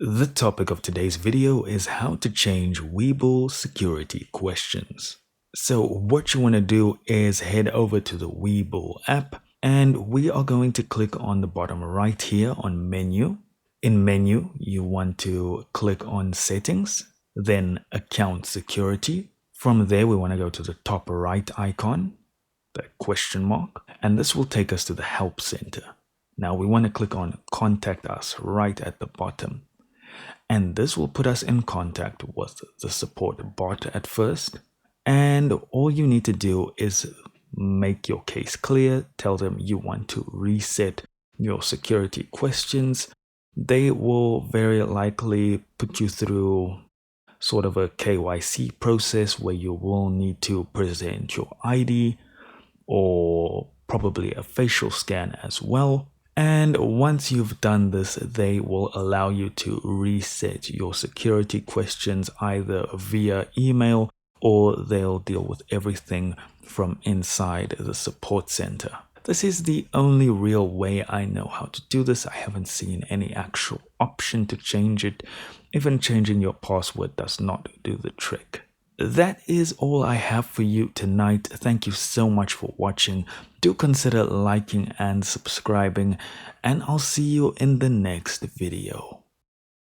The topic of today's video is how to change Webull security questions. So what you want to do is head over to the Webull app and we are going to click on the bottom right here on menu. In menu, you want to click on settings, then account security. From there, we want to go to the top right icon, the question mark, and this will take us to the help center. Now we want to click on contact us right at the bottom. And this will put us in contact with the support bot at first. And all you need to do is make your case clear, tell them you want to reset your security questions. They will very likely put you through sort of a KYC process where you will need to present your ID or probably a facial scan as well. And once you've done this, they will allow you to reset your security questions either via email or they'll deal with everything from inside the support center. This is the only real way I know how to do this. I haven't seen any actual option to change it. Even changing your password does not do the trick. That is all I have for you tonight. Thank you so much for watching. Do consider liking and subscribing, and I'll see you in the next video.